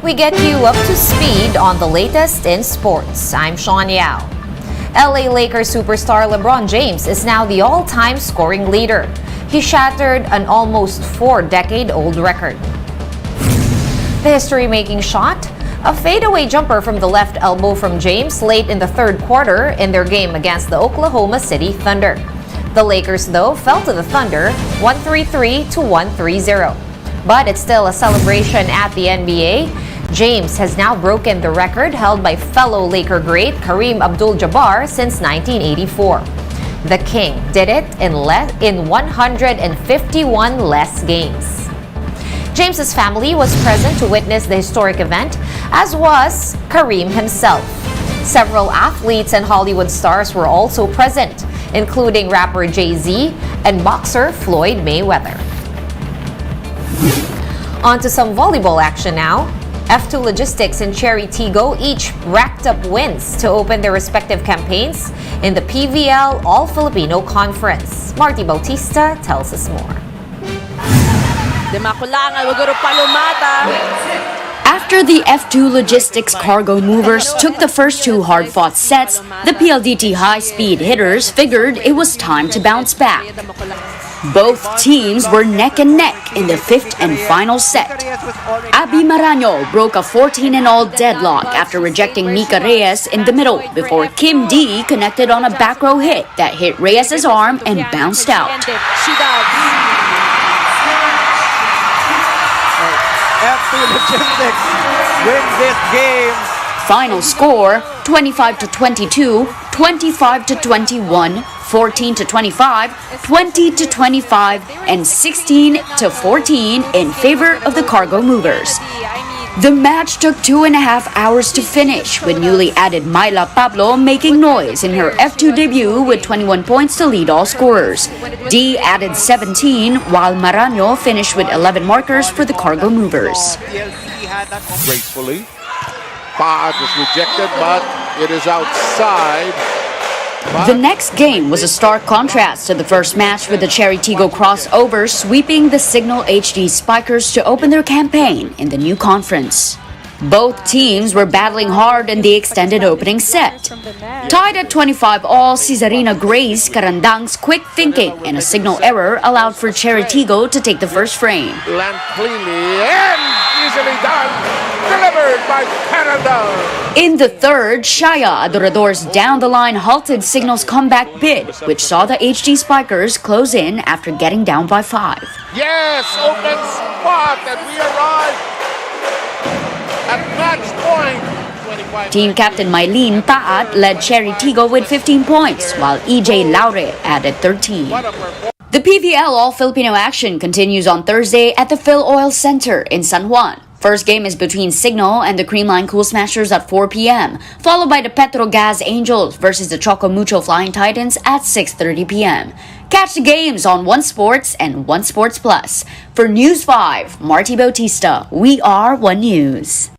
We get you up to speed on the latest in sports. I'm Sean Yao. LA Lakers superstar LeBron James is now the all-time scoring leader. He shattered an almost 4-decade-old record. The history-making shot? A fadeaway jumper from the left elbow from James late in the third quarter in their game against the Oklahoma City Thunder. The Lakers, though, fell to the Thunder 133 to 130. But it's still a celebration at the NBA. James has now broken the record held by fellow Laker great Kareem Abdul-Jabbar since 1984. The King did it in 151 less games. James's family was present to witness the historic event, as was Kareem himself. Several athletes and Hollywood stars were also present, including rapper Jay-Z and boxer Floyd Mayweather. On to some volleyball action now. F2 Logistics and Cherry Tigo each racked up wins to open their respective campaigns in the PVL All-Filipino Conference. Marty Bautista tells us more. After the F2 Logistics cargo movers took the first two hard-fought sets, the PLDT high-speed hitters figured it was time to bounce back. Both teams were neck and neck in the fifth and final set. Abby Maraño broke a 14-all deadlock after rejecting Mika Reyes in the middle before Kim D connected on a back row hit that hit Reyes' arm and bounced out. F2 Logistics win this game. Final score 25-22, 25-21, 14-25, 20-25, and 16-14 in favor of the cargo movers. The match took 2.5 hours to finish, with newly added Myla Pablo making noise in her F2 debut with 21 points to lead all scorers. D added 17, while Maraño finished with 11 markers for the cargo movers. Gracefully. Paad was rejected, but it is outside. The next game was a stark contrast to the first match, with the Cherry Tigo crossover sweeping the Signal HD Spikers to open their campaign in the new conference. Both teams were battling hard in the extended opening set. Tied at 25-all, Cesarina Grace Carandang's quick thinking and a signal error allowed for Cherry Tigo to take the first frame. Land cleanly and easily done. Delivered by Carandang. In the third, Shaya Adorador's down-the-line halted Signal's comeback bid, which saw the HD Spikers close in after getting down by 5. Yes, open spot, and we arrive at match point. 25. Team captain Mylene Paat led Cherry Tigo with 15 points, while EJ Laure added 13. The PVL All-Filipino action continues on Thursday at the Phil Oil Center in San Juan. First game is between Signal and the Creamline Cool Smashers at 4 p.m., followed by the Petrogas Angels versus the Choco Mucho Flying Titans at 6:30 p.m. Catch the games on One Sports and One Sports Plus. For News 5, Marty Bautista, we are One News.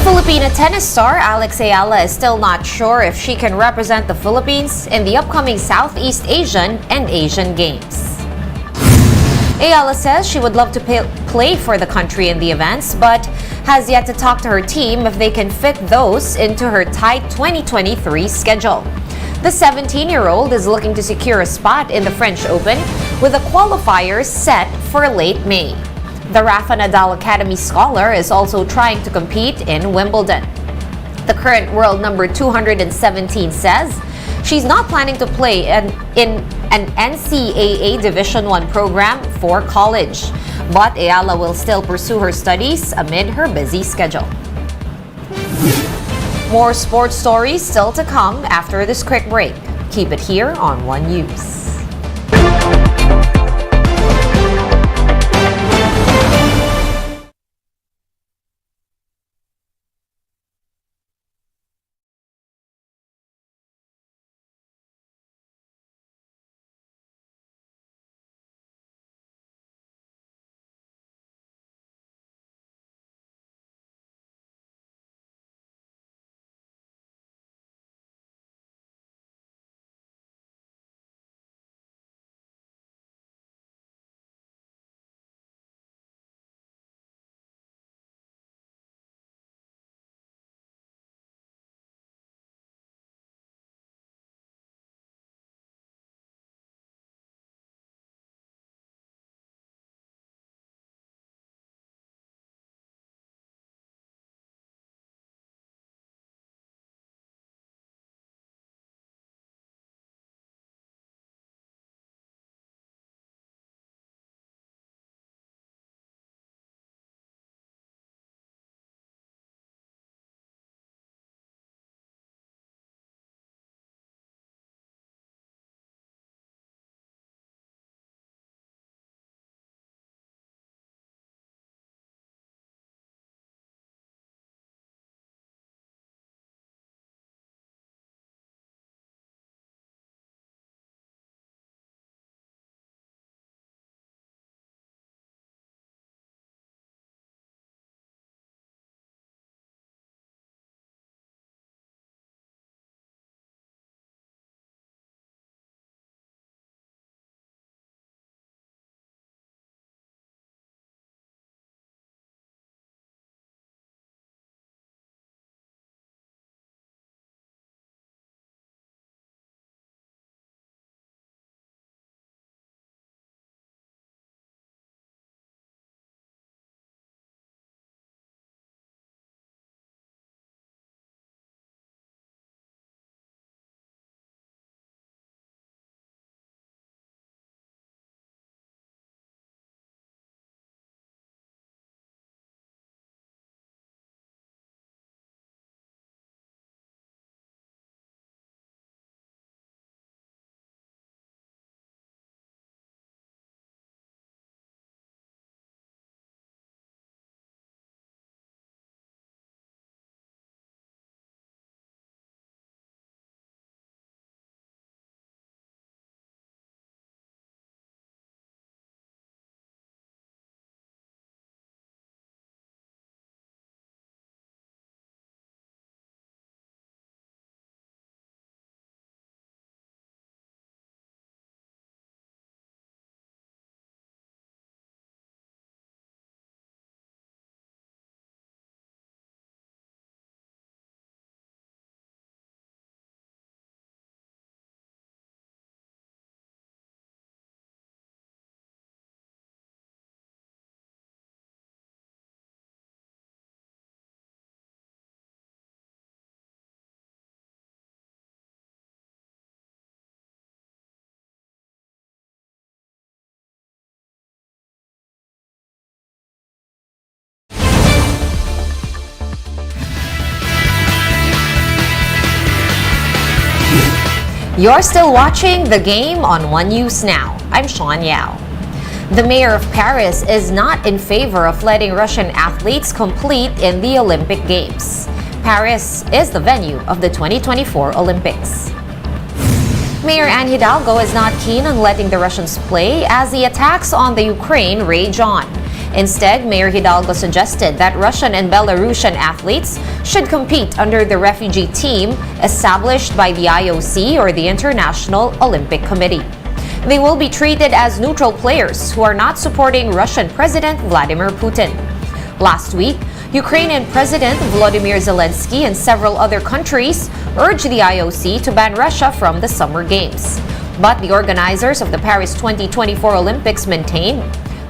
Filipina tennis star Alex Ayala is still not sure if she can represent the Philippines in the upcoming Southeast Asian and Asian Games. Ayala says she would love to play for the country in the events, but has yet to talk to her team if they can fit those into her tight 2023 schedule. The 17-year-old is looking to secure a spot in the French Open, with the qualifiers set for late May. The Rafa Nadal Academy scholar is also trying to compete in Wimbledon. The current world number 217 says she's not planning to play in an NCAA Division I program for college, but Ayala will still pursue her studies amid her busy schedule. More sports stories still to come after this quick break. Keep it here on One News. You're still watching The Game on One News Now. I'm Sean Yao. The mayor of Paris is not in favor of letting Russian athletes compete in the Olympic Games. Paris is the venue of the 2024 Olympics. Mayor Anne Hidalgo is not keen on letting the Russians play as the attacks on the Ukraine rage on. Instead, Mayor Hidalgo suggested that Russian and Belarusian athletes should compete under the refugee team established by the IOC or the International Olympic Committee. They will be treated as neutral players who are not supporting Russian President Vladimir Putin. Last week, Ukrainian President Volodymyr Zelensky and several other countries urged the IOC to ban Russia from the Summer Games. But the organizers of the Paris 2024 Olympics maintain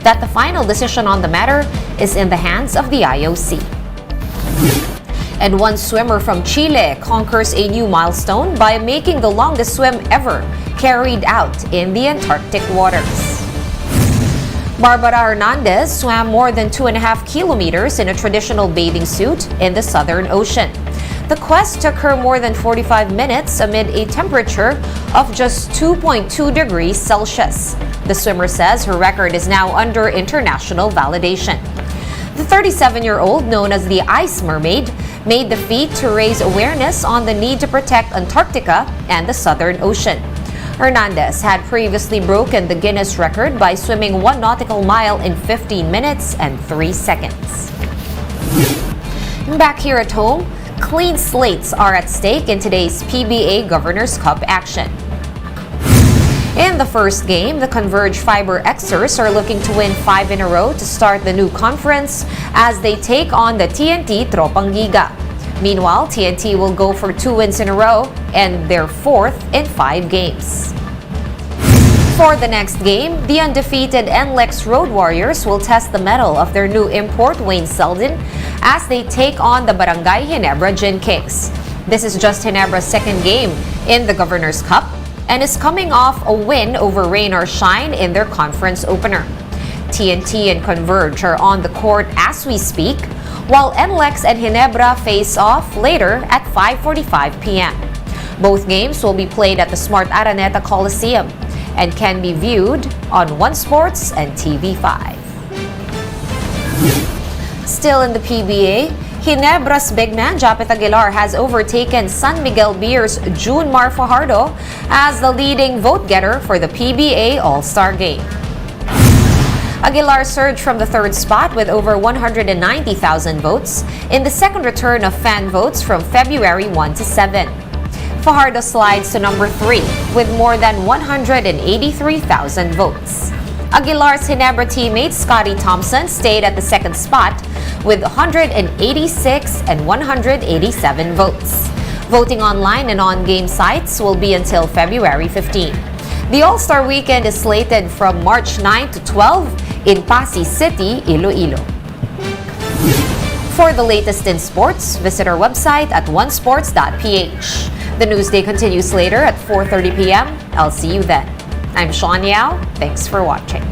that the final decision on the matter is in the hands of the IOC. And one swimmer from Chile conquers a new milestone by making the longest swim ever carried out in the Antarctic waters. Barbara Hernandez swam more than 2.5 kilometers in a traditional bathing suit in the Southern Ocean. The quest took her more than 45 minutes amid a temperature of just 2.2 degrees Celsius. The swimmer says her record is now under international validation. The 37-year-old, known as the Ice Mermaid, made the feat to raise awareness on the need to protect Antarctica and the Southern Ocean. Hernandez had previously broken the Guinness record by swimming 1 nautical mile in 15 minutes and 3 seconds. Back here at home, clean slates are at stake in today's PBA Governor's Cup action. In the first game, the Converge Fiber Xers are looking to win 5 in a row to start the new conference as they take on the TNT Tropang Giga. Meanwhile, TNT will go for 2 wins in a row and their 4th in 5 games. For the next game, the undefeated NLEX Road Warriors will test the mettle of their new import Wayne Selden as they take on the Barangay Ginebra Gin Kings. This is just Ginebra's second game in the Governor's Cup and is coming off a win over Rain or Shine in their conference opener. TNT and Converge are on the court as we speak, while NLEX and Ginebra face off later at 5:45 p.m. Both games will be played at the Smart Araneta Coliseum and can be viewed on One Sports and TV5. Still in the PBA, Ginebra's big man Japet Aguilar has overtaken San Miguel Beer's June Mar Fajardo as the leading vote-getter for the PBA All-Star Game. Aguilar surged from the 3rd spot with over 190,000 votes in the second return of fan votes from February 1 to 7. Fajardo slides to number 3 with more than 183,000 votes. Aguilar's Ginebra teammate Scotty Thompson stayed at the 2nd spot with 186 and 187 votes. Voting online and on game sites will be until February 15. The All-Star Weekend is slated from March 9 to 12 in Pasig City, Iloilo. For the latest in sports, visit our website at onesports.ph. The Newsday continues later at 4:30 p.m. I'll see you then. I'm Sean Yao. Thanks for watching.